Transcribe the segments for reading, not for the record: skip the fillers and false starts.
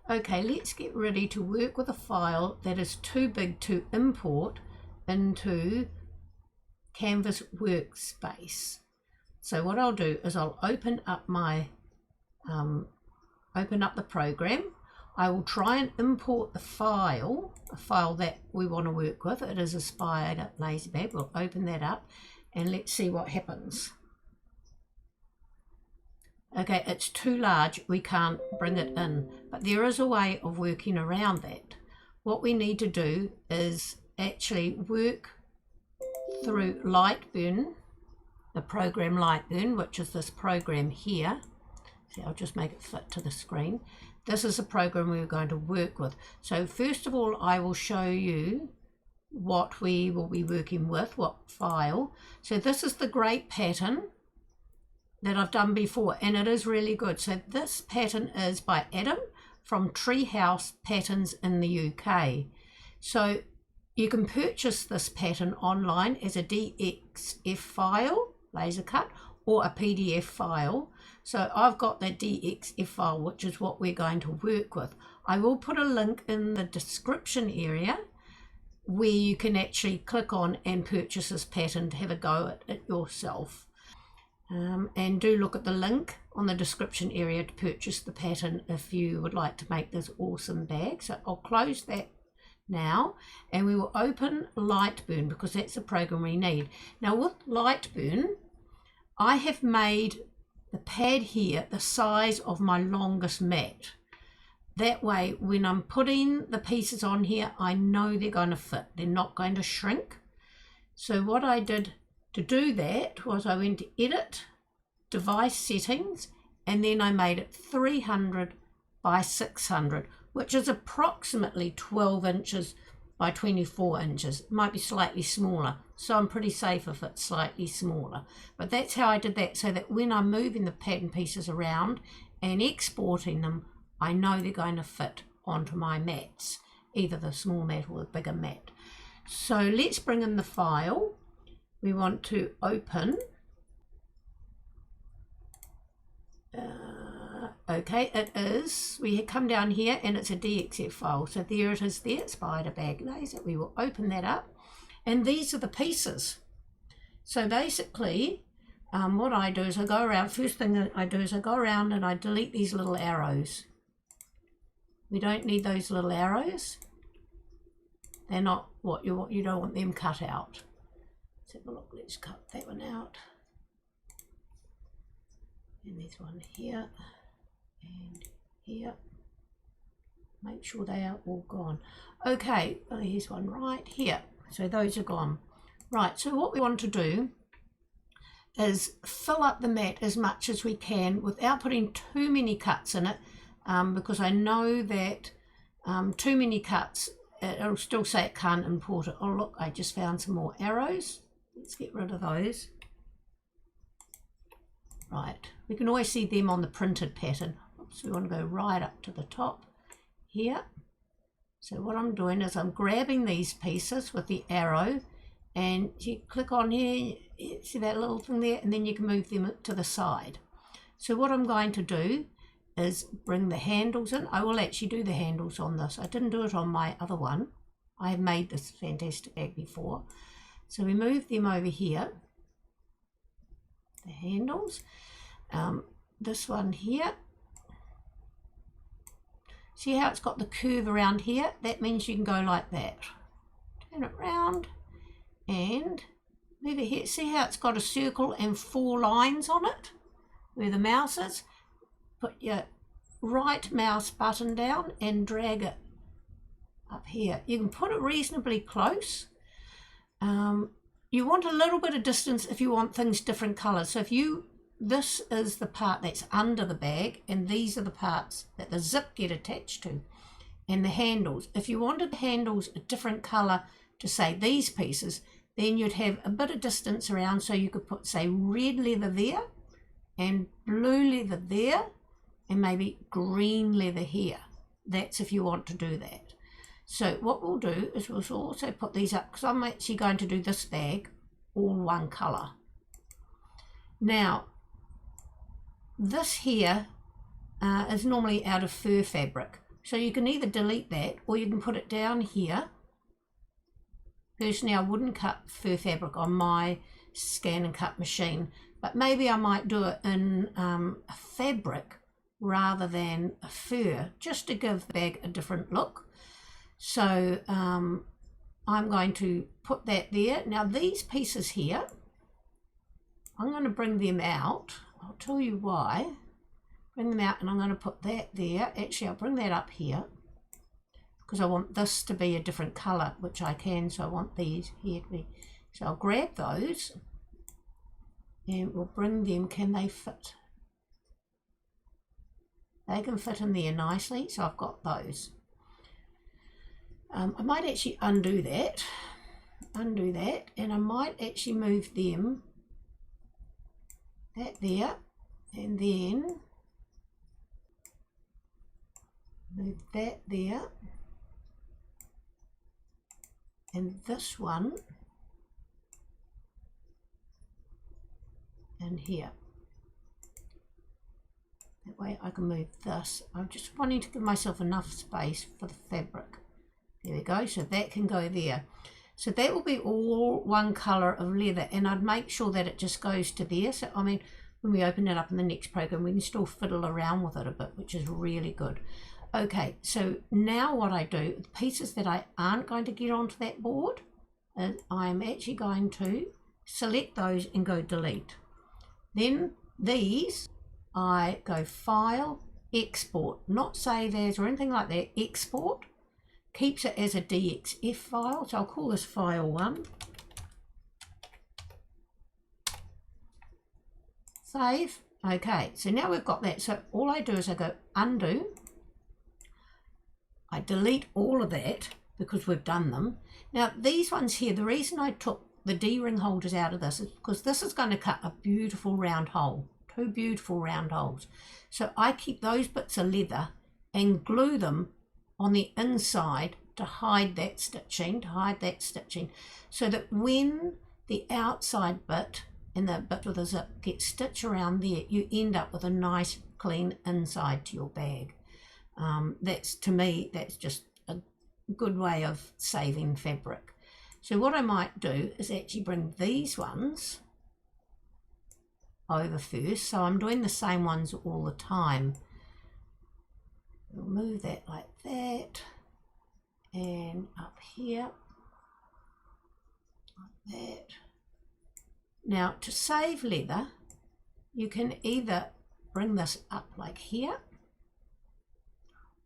Okay, let's get ready to work with a file that is too big to import into Canvas Workspace. So what I'll do is I'll open up my the program. I will try and import the file, a file that we want to work with. It is a spider lazy bag. We'll open that up and let's see what happens. Okay, it's too large, we can't bring it in, but there is a way of working around that. What we need to do is actually work through Light Burn, the program Light Burn, which is this program here. See, I'll just make it fit to the screen. This is a program we're going to work with. So first of all, I will show you what we will be working with, what file. So this is the great pattern that I've done before, and it is really good. So this pattern is by Adam from Tree House Patterns in the UK. So you can purchase this pattern online as a DXF file, laser cut, or a PDF file. So I've got the DXF file, which is what we're going to work with. I will put a link in the description area where you can actually click on and purchase this pattern to have a go at it yourself. And do look at the link on the description area to purchase the pattern if you would like to make this awesome bag. So I'll close that now and we will open Light Burn because that's the program we need. Now with Light Burn, I have made the pad here the size of my longest mat. That way when I'm putting the pieces on here, I know they're going to fit. They're not going to shrink. So what I did to do that was I went to Edit, Device Settings, and then I made it 300 by 600, which is approximately 12 inches by 24 inches. It might be slightly smaller, so I'm pretty safe if it's slightly smaller. But that's how I did that, so that when I'm moving the pattern pieces around and exporting them, I know they're going to fit onto my mats, either the small mat or the bigger mat. So let's bring in the file. We want to open, okay, it is, we come down here and it's a DXF file, so there it is there, spider bag laser. We will open that up and these are the pieces. So basically what I do is I go around, first thing that I do is I go around and I delete these little arrows. We don't need those little arrows, they're not what you don't want them cut out. Let's have a look, let's cut that one out. And there's one here and here. Make sure they are all gone. Okay, here's one right here. So those are gone. Right, so what we want to do is fill up the mat as much as we can without putting too many cuts in it, because I know that too many cuts, it'll still say it can't import it. Oh look, I just found some more arrows. Let's get rid of those. Right, we can always see them on the printed pattern. Oops, we want to go right up to the top here. So what I'm doing is I'm grabbing these pieces with the arrow and you click on here, you see that little thing there, and then you can move them to the side. So what I'm going to do is bring the handles in. I will actually do the handles on this. I didn't do it on my other one. I have made this fantastic bag before. So we move them over here, the handles. This one here, see how it's got the curve around here? That means you can go like that. Turn it round and move it here. See how it's got a circle and 4 lines on it where the mouse is? Put your right mouse button down and drag it up here. You can put it reasonably close. You want a little bit of distance if you want things different colors. So if this is the part that's under the bag and these are the parts that the zip get attached to, and the handles. If you wanted the handles a different color to say these pieces, then you'd have a bit of distance around, so you could put say red leather there and blue leather there and maybe green leather here. That's if you want to do that. So what we'll do is we'll also put these up, because I'm actually going to do this bag all one color. Now this here is normally out of fur fabric. So you can either delete that or you can put it down here. Personally, I wouldn't cut fur fabric on my ScanNcut machine, but maybe I might do it in a fabric rather than a fur, just to give the bag a different look. So I'm going to put that there. Now these pieces here, I'm going to bring them out. I'll tell you why. Bring them out, and I'm going to put that there. Actually, I'll bring that up here because I want this to be a different colour, which I can, so I want these here to be. So I'll grab those and we'll bring them. Can they fit? They can fit in there nicely, so I've got those. I might actually undo that, and I might actually move them, that there, and then move that there, and this one, and here. That way I can move this. I'm just wanting to give myself enough space for the fabric. There we go, so that can go there. So that will be all one colour of leather, and I'd make sure that it just goes to there. So I mean, when we open it up in the next program, we can still fiddle around with it a bit, which is really good. Okay, so now what I do, the pieces that I aren't going to get onto that board, I'm actually going to select those and go delete. Then these, I go File, Export, not Save As or anything like that, Export. Keeps it as a DXF file, so I'll call this file 1. Save. Okay, so now we've got that. So all I do is I go undo. I delete all of that because we've done them. Now these ones here, the reason I took the D-ring holders out of this is because this is going to cut a beautiful round hole, 2 beautiful round holes. So I keep those bits of leather and glue them on the inside to hide that stitching, so that when the outside bit and the bit with the zip gets stitched around there, you end up with a nice clean inside to your bag. That's, to me, that's just a good way of saving fabric. So what I might do is actually bring these ones over first, so I'm doing the same ones all the time. We'll move that like that, and up here, like that. Now to save leather, you can either bring this up like here,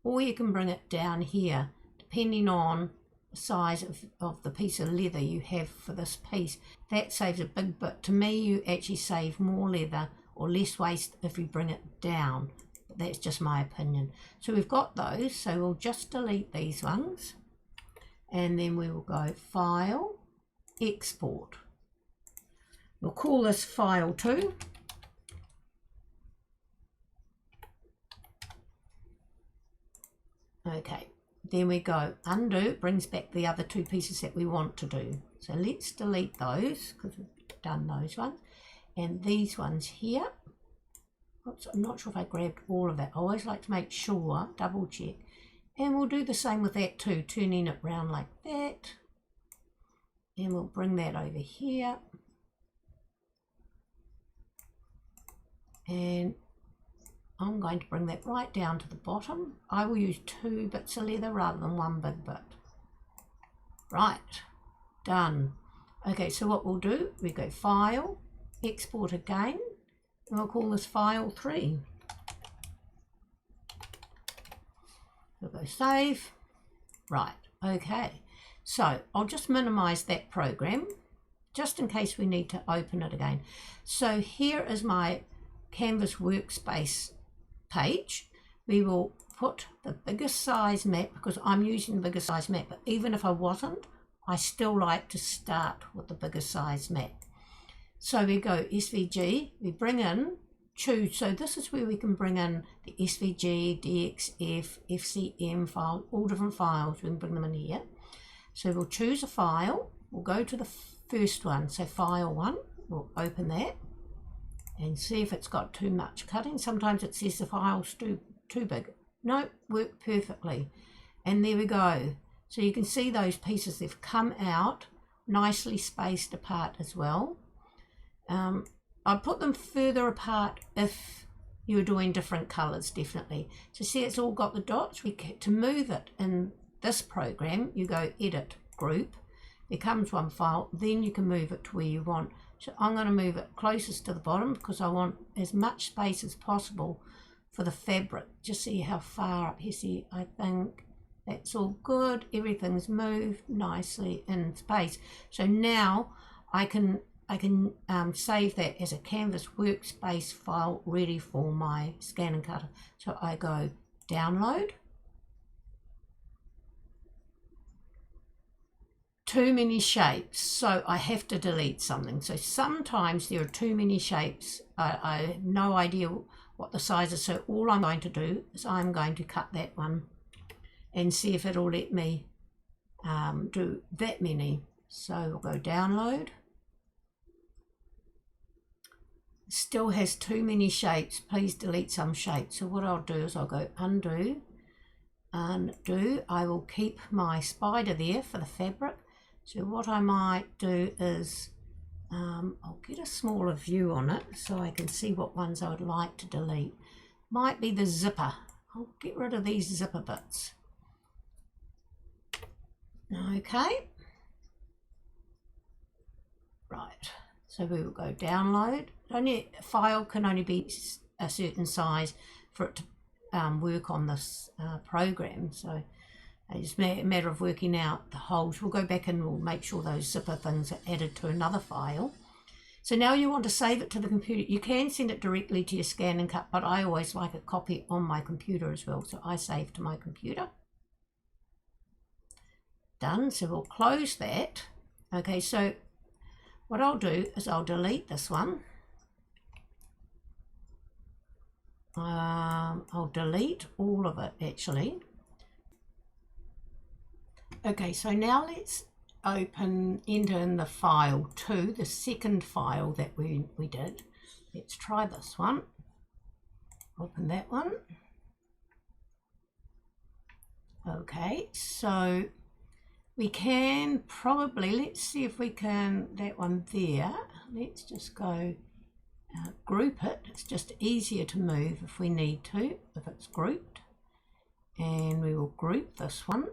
or you can bring it down here, depending on the size of the piece of leather you have for this piece. That saves a big bit. To me, you actually save more leather or less waste if you bring it down. That's just my opinion. So we've got those, so we'll just delete these ones, and then we will go File, Export. We'll call this File 2. Okay, then we go Undo, brings back the other 2 pieces that we want to do. So let's delete those because we've done those ones, and these ones here. Oops, I'm not sure if I grabbed all of that. I always like to make sure, double check. And we'll do the same with that too, turning it round like that. And we'll bring that over here. And I'm going to bring that right down to the bottom. I will use 2 bits of leather rather than 1 big bit. Right, done. Okay, so what we'll do, we go File, Export again. And we'll call this File 3. We'll go Save. Right, okay. So I'll just minimize that program just in case we need to open it again. So here is my Canvas Workspace page. We will put the biggest size map because I'm using the biggest size map, but even if I wasn't, I still like to start with the biggest size map. So we go SVG, we bring in, choose, so this is where we can bring in the SVG, DXF, FCM file, all different files, we can bring them in here. So we'll choose a file, we'll go to the first one, so File 1, we'll open that and see if it's got too much cutting. Sometimes it says the file's too big. Nope, worked perfectly. And there we go. So you can see those pieces, they've come out nicely spaced apart as well. I'd put them further apart if you're doing different colors, definitely. So see, it's all got the dots. To move it in this program, you go edit, group, there comes one file, then you can move it to where you want. So I'm going to move it closest to the bottom because I want as much space as possible for the fabric. Just see how far up here. See, I think that's all good. Everything's moved nicely in space. So now I can save that as a Canvas Workspace file ready for my ScanNcut. So I go download. Too many shapes, so I have to delete something. So sometimes there are too many shapes. I have no idea what the size is, so all I'm going to do is I'm going to cut that one and see if it'll let me do that many. So we'll go download. Still has too many shapes. Please delete some shapes. So what I'll do is I'll go undo. I will keep my spider there for the fabric. So what I might do is I'll get a smaller view on it so I can see what ones I would like to delete. Might be the zipper. I'll get rid of these zipper bits. Okay. Right. So we will go download. A file can only be a certain size for it to work on this program. So it's a matter of working out the holes. We'll go back and we'll make sure those zipper things are added to another file. So now you want to save it to the computer. You can send it directly to your ScanNcut, but I always like a copy on my computer as well. So I save to my computer. Done. So we'll close that. Okay, so what I'll do is I'll delete this one. I'll delete all of it actually. Okay, so now let's enter in the file 2, the second file that we did. Let's try this one. Open that one. Okay, so we can probably, let's see if we can, that one there, let's just go group it. It's just easier to move if we need to, if it's grouped. And we will group this one.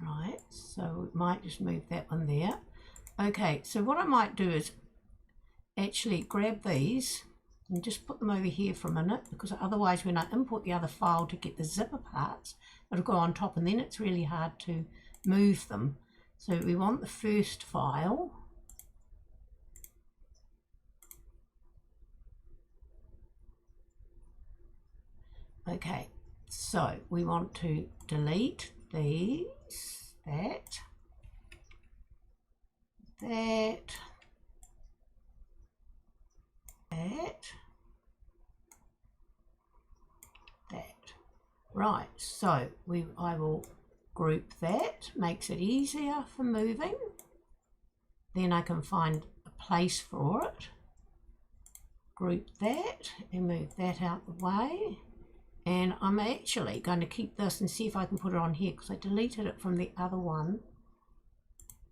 Right, so we might just move that one there. Okay, so what I might do is actually grab these and just put them over here for a minute, because otherwise when I import the other file to get the zipper parts, it'll go on top and then it's really hard to move them. So we want the first file. Okay, so we want to delete these, that, right, so I will group that, makes it easier for moving. Then I can find a place for it, group that and move that out the way. And I'm actually going to keep this and see if I can put it on here, because I deleted it from the other one.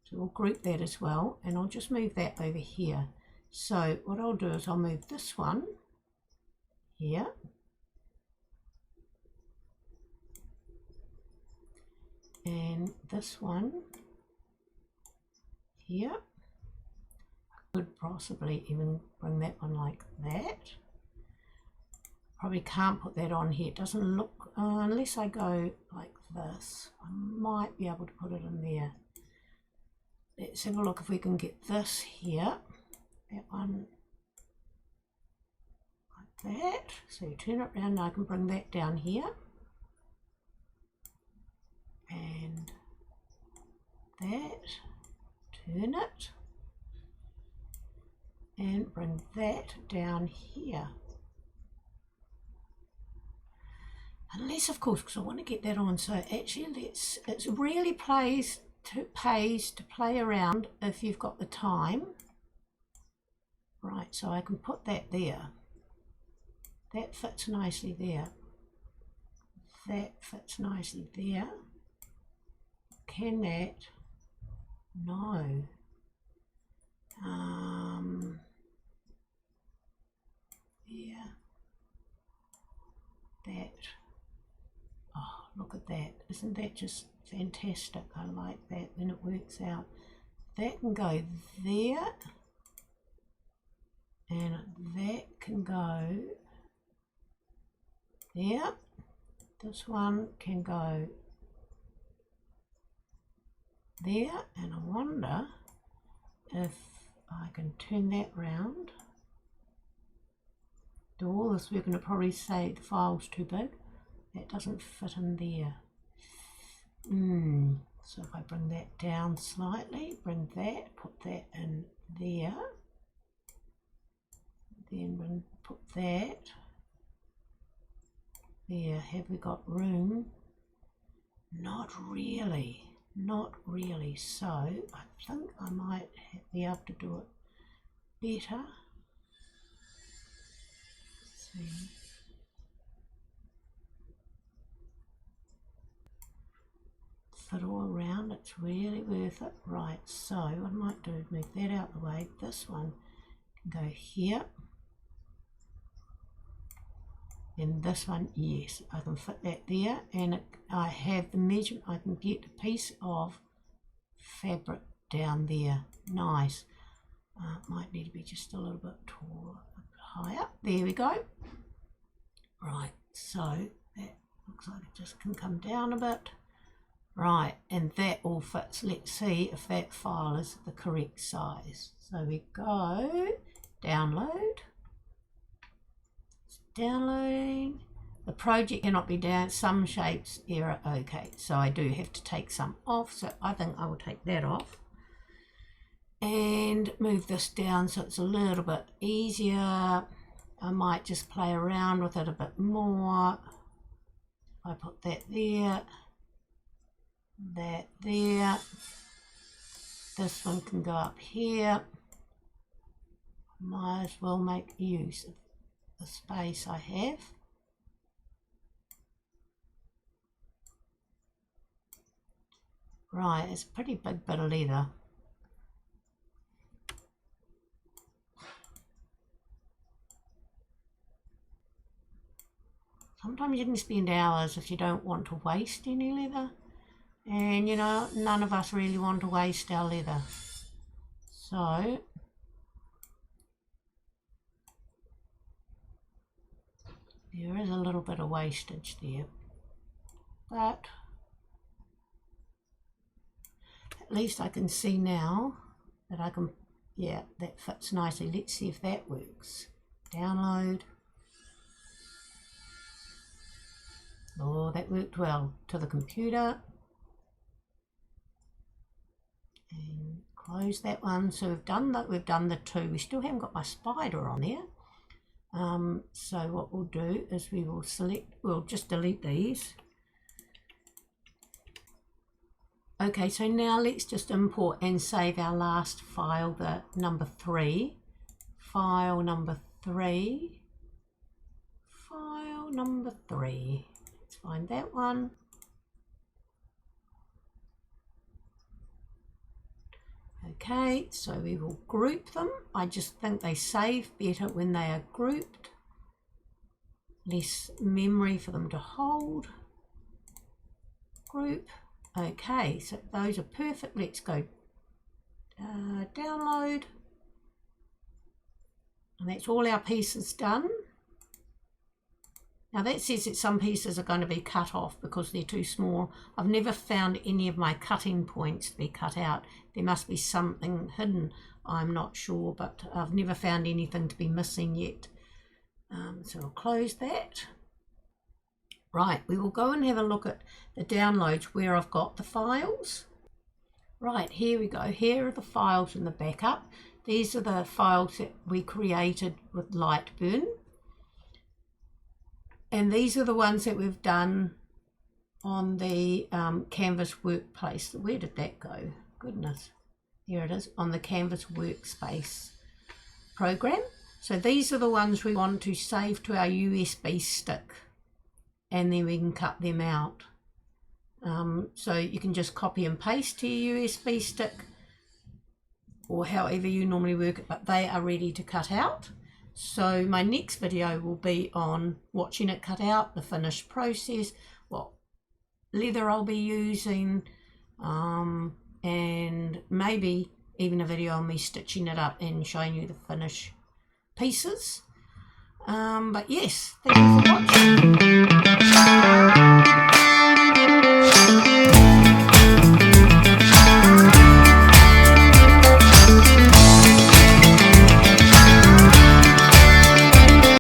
So we'll group that as well, and I'll just move that over here. So what I'll do is I'll move this one here. And this one here. I could possibly even bring that one like that. Probably can't put that on here. It doesn't look, unless I go like this, I might be able to put it in there. Let's have a look if we can get this here. That one like that. So you turn it around and I can bring that down here. And that, turn it, and bring that down here. Unless, of course, because I want to get that on. So actually, it really pays to play around if you've got the time. Right, so I can put that there. That fits nicely there. That fits nicely there. Can that? No. Yeah. That. Oh, look at that. Isn't that just fantastic? I like that when it works out. That can go there. And that can go there. This one can go there. And I wonder if I can turn that round. Do all this work and it'll probably say the file's too big. That doesn't fit in there. So if I bring that down slightly, bring that, put that in there. Then put that there. Have we got room? Not really, not really. So I think I might be able to do it better. Let's see. Fit all around, it's really worth it. Right, so what I might do is move that out of the way. This one can go here. And this one, yes, I can fit that there, and I have the measurement. I can get a piece of fabric down there. Nice. Might need to be just a little bit taller, a bit higher. There we go. Right, so that looks like it just can come down a bit. Right, and that all fits. Let's see if that file is the correct size. So we go download. Downloading. The project cannot be down. Some shapes error. Okay, so I do have to take some off. So I think I will take that off and move this down so it's a little bit easier. I might just play around with it a bit more. I put that there. That there. This one can go up here. Might as well make use of the space I have. Right, it's a pretty big bit of leather. Sometimes you can spend hours if you don't want to waste any leather. And you know, none of us really want to waste our leather. So there is a little bit of wastage there, but at least I can see now that I can, yeah, that fits nicely. Let's see if that works. Download. Oh, that worked well. To the computer. And close that one. So we've done the two. We still haven't got my spider on there. So what we'll do is we'll just delete these. Okay, so now let's just import and save our last file, the number 3. File number 3. File number 3. Let's find that one. Okay, so we will group them. I just think they save better when they are grouped. Less memory for them to hold. Group. Okay, so those are perfect. Let's go download. And that's all our pieces done. Now that says that some pieces are going to be cut off because they're too small. I've never found any of my cutting points to be cut out. There must be something hidden, I'm not sure, but I've never found anything to be missing yet. So I'll close that. Right, we will go and have a look at the downloads where I've got the files. Right, here we go. Here are the files in the backup. These are the files that we created with Light Burn. And these are the ones that we've done on the Canvas Workspace. Where did that go? Goodness. Here it is, on the Canvas Workspace. program. So these are the ones we want to save to our USB stick, and then we can cut them out. So you can just copy and paste to your USB stick or however you normally work it, but they are ready to cut out. So my next video will be on watching it cut out, the finished process, what leather I'll be using, and maybe even a video on me stitching it up and showing you the finished pieces. But yes, thank you for watching.